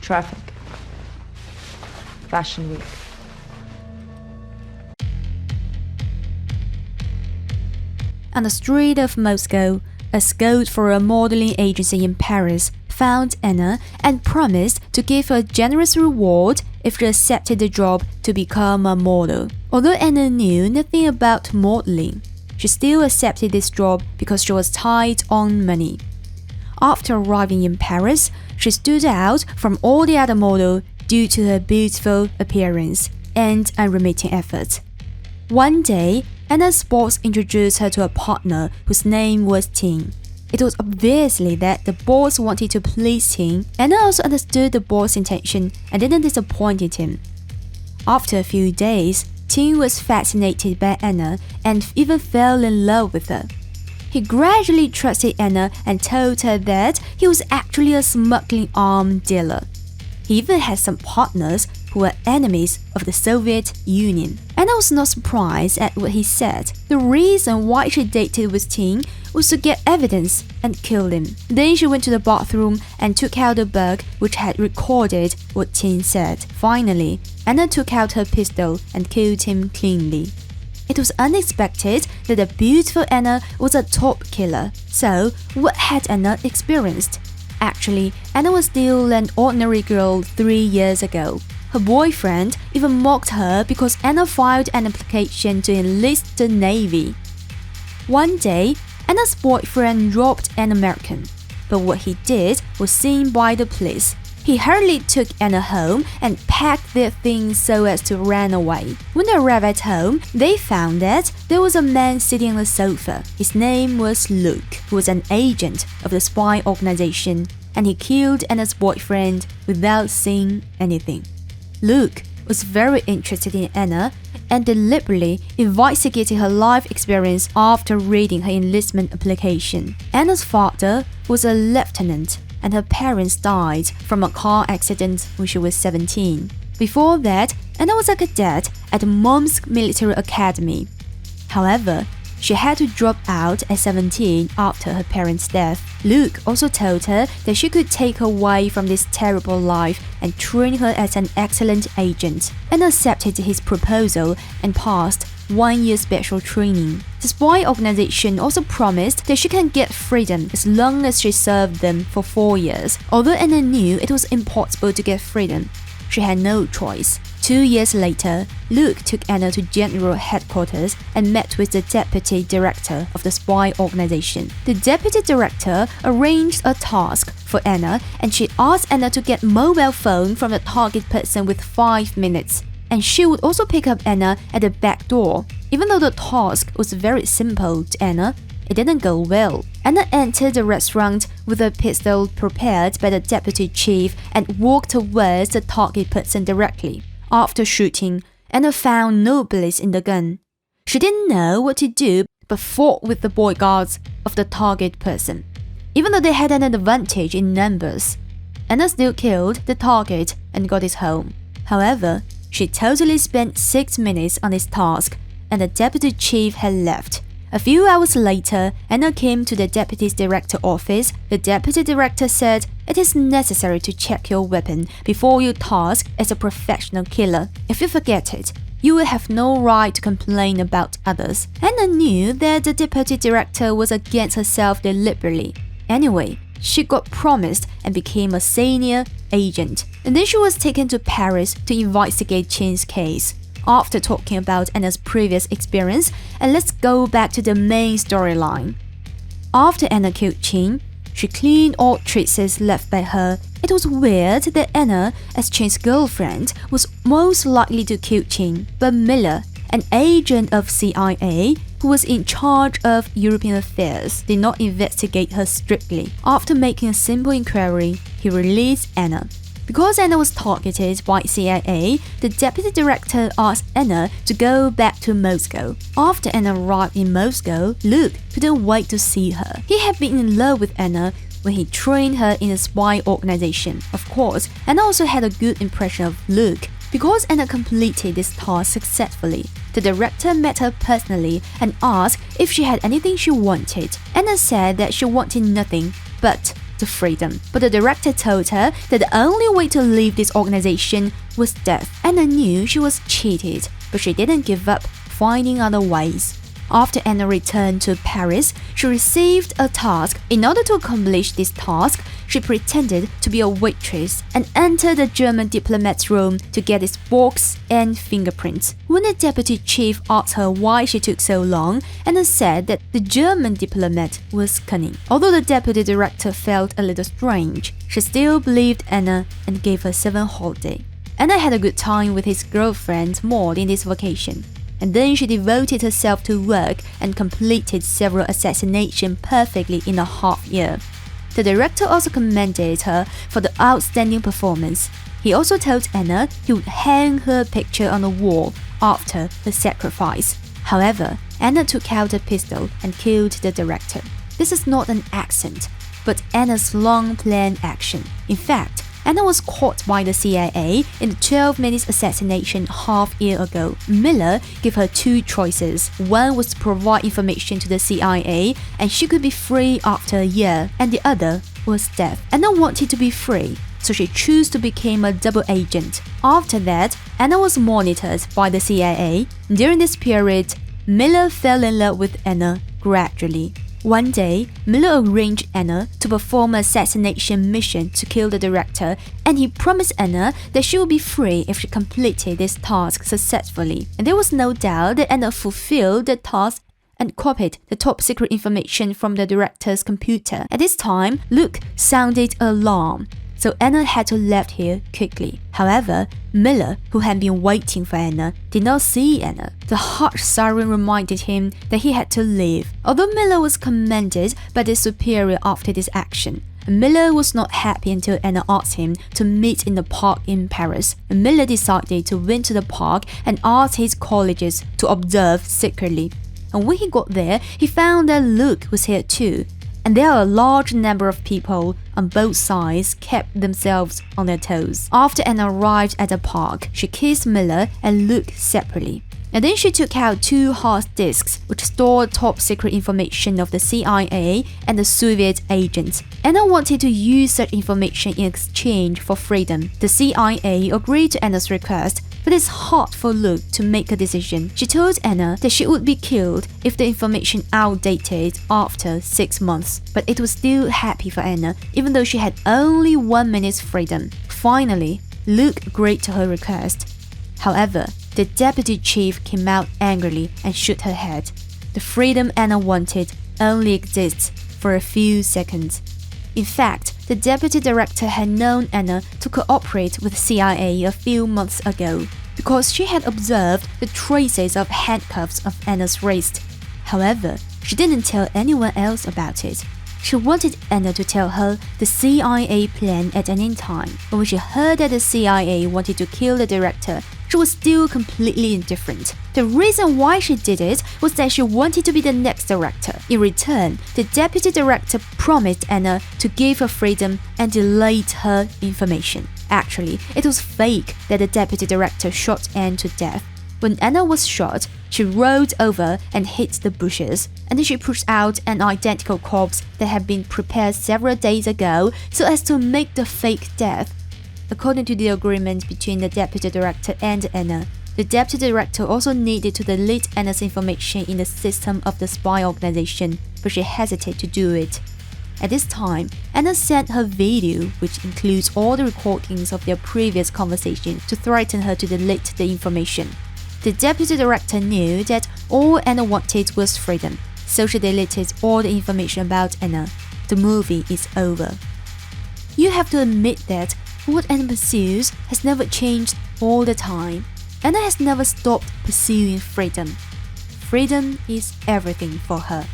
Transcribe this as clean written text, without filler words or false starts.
Traffic. Fashion Week. On the street of Moscow, a scout for a modeling agency in Paris found Anna and promised to give her a generous reward if she accepted the job to become a model. Although Anna knew nothing about modeling, she still accepted this job because she was tight on money. After arriving in Paris, she stood out from all the other models due to her beautiful appearance and unremitting effort. One day, Anna's boss introduced her to a partner whose name was Tim. It was obviously that the boss wanted to please Tim. Anna also understood the boss' intention and didn't disappoint him. After a few days, Tim was fascinated by Anna and even fell in love with her. He gradually trusted Anna and told her that he was actually a smuggling arms dealer. He even had some partners who were enemies of the Soviet Union. Anna was not surprised at what he said. The reason why she dated with Tim was to get evidence and kill him. Then she went to the bathroom and took out the book which had recorded what Tim said. Finally, Anna took out her pistol and killed him cleanly. It was unexpected that the beautiful Anna was a top killer. So, what had Anna experienced? Actually, Anna was still an ordinary girl 3 years ago. Her boyfriend even mocked her because Anna filed an application to enlist the Navy. One day, Anna's boyfriend robbed an American, but what he did was seen by the police. He hurriedly took Anna home and packed their things so as to run away. When they arrived at home, they found that there was a man sitting on the sofa. His name was Luke, who was an agent of the spy organization, and he killed Anna's boyfriend without saying anything. Luke was very interested in Anna and deliberately investigated her life experience after reading her enlistment application. Anna's father was a lieutenant, and her parents died from a car accident when she was 17. Before that, Anna was a cadet at Momsk Military Academy. However, she had to drop out at 17 after her parents' death. Luke also told her that she could take her away from this terrible life and train her as an excellent agent. Anna accepted his proposal and passed 1 year special training. The spy organization also promised that she can get freedom as long as she served them for 4 years. Although Anna knew it was impossible to get freedom, she had no choice. 2 years later, Luke took Anna to general headquarters and met with the deputy director of the spy organization. The deputy director arranged a task for Anna, and she asked Anna to get mobile phone from the target person with 5 minutes. And she would also pick up Anna at the back door. Even though the task was very simple to Anna, it didn't go well. Anna entered the restaurant with a pistol prepared by the deputy chief and walked towards the target person directly. After shooting, Anna found no bullets in the gun. She didn't know what to do but fought with the bodyguards of the target person. Even though they had an advantage in numbers, Anna still killed the target and got it home. However, she totally spent 6 minutes on this task, and the deputy chief had left. A few hours later, Anna came to the deputy director's office. The deputy director said, "It is necessary to check your weapon before you task as a professional killer. If you forget it, you will have no right to complain about others." Anna knew that the deputy director was against herself deliberately. Anyway, she got promised and became a senior agent. And then she was taken to Paris to investigate Chin's case. After talking about Anna's previous experience, and let's go back to the main storyline. After Anna killed Chin, she cleaned all traces left by her. It was weird that Anna, as Chin's girlfriend, was most likely to kill Chin, but Miller, an agent of CIA who was in charge of European affairs, did not investigate her strictly. After making a simple inquiry, he released Anna. Because Anna was targeted by CIA, the deputy director asked Anna to go back to Moscow. After Anna arrived in Moscow, Luke couldn't wait to see her. He had been in love with Anna when he trained her in a spy organization. Of course, Anna also had a good impression of Luke. Because Anna completed this task successfully, the director met her personally and asked if she had anything she wanted. Anna said that she wanted nothing, but to freedom. But the director told her that the only way to leave this organization was death. Anna knew she was cheated, but she didn't give up, finding other ways. After Anna returned to Paris, she received a task. In order to accomplish this task, she pretended to be a waitress and entered the German diplomat's room to get his box and fingerprints. When the deputy chief asked her why she took so long, Anna said that the German diplomat was cunning. Although the deputy director felt a little strange, she still believed Anna and gave her 7 holiday. Anna had a good time with his girlfriend Maud in this vacation. And then she devoted herself to work and completed several assassinations perfectly in a half year. The director also commended her for the outstanding performance. He also told Anna he would hang her picture on the wall after the sacrifice. However, Anna took out a pistol and killed the director. This is not an accident, but Anna's long-planned action. In fact, Anna was caught by the CIA in the 12 Minutes assassination half-year ago. Miller gave her 2 choices. One was to provide information to the CIA and she could be free after a year, and the other was death. Anna wanted to be free, so she chose to become a double agent. After that, Anna was monitored by the CIA. During this period, Miller fell in love with Anna gradually. One day, Miller arranged Anna to perform an assassination mission to kill the director, and he promised Anna that she would be free if she completed this task successfully. And there was no doubt that Anna fulfilled the task and copied the top secret information from the director's computer. At this time, Luke sounded alarm, so Anna had to leave here quickly. However, Miller, who had been waiting for Anna, did not see Anna. The harsh siren reminded him that he had to leave. Although Miller was commended by the superior after this action, Miller was not happy until Anna asked him to meet in the park in Paris. Miller decided to went to the park and asked his colleagues to observe secretly. And when he got there, he found that Luke was here too. And there are a large number of people on both sides kept themselves on their toes. After Anna arrived at the park, she kissed Miller and Luke separately. And then she took out 2 hard disks which stored top secret information of the CIA and the Soviet agents. Anna wanted to use such information in exchange for freedom. The CIA agreed to Anna's request, but it's hard for Luke to make a decision. She told Anna that she would be killed if the information outdated after 6 months. But it was still happy for Anna, even though she had only 1 minute's freedom. Finally, Luke agreed to her request. However, the deputy chief came out angrily and shook her head. The freedom Anna wanted only exists for a few seconds. In fact, the deputy director had known Anna to cooperate with the CIA a few months ago because she had observed the traces of handcuffs of Anna's wrist. However, she didn't tell anyone else about it. She wanted Anna to tell her the CIA plan at any time, but when she heard that the CIA wanted to kill the director, she was still completely indifferent. The reason why she did it was that she wanted to be the next director. In return, the deputy director promised Anna to give her freedom and delayed her information. Actually, it was fake that the deputy director shot Anne to death. When Anna was shot, she rolled over and hit the bushes, and then she pushed out an identical corpse that had been prepared several days ago so as to make the fake death. According to the agreement between the deputy director and Anna, the deputy director also needed to delete Anna's information in the system of the spy organization, but she hesitated to do it. At this time, Anna sent her video, which includes all the recordings of their previous conversation, to threaten her to delete the information. The deputy director knew that all Anna wanted was freedom, so she deleted all the information about Anna. The movie is over. You have to admit that what Anna pursues has never changed all the time. Anna has never stopped pursuing freedom. Freedom is everything for her.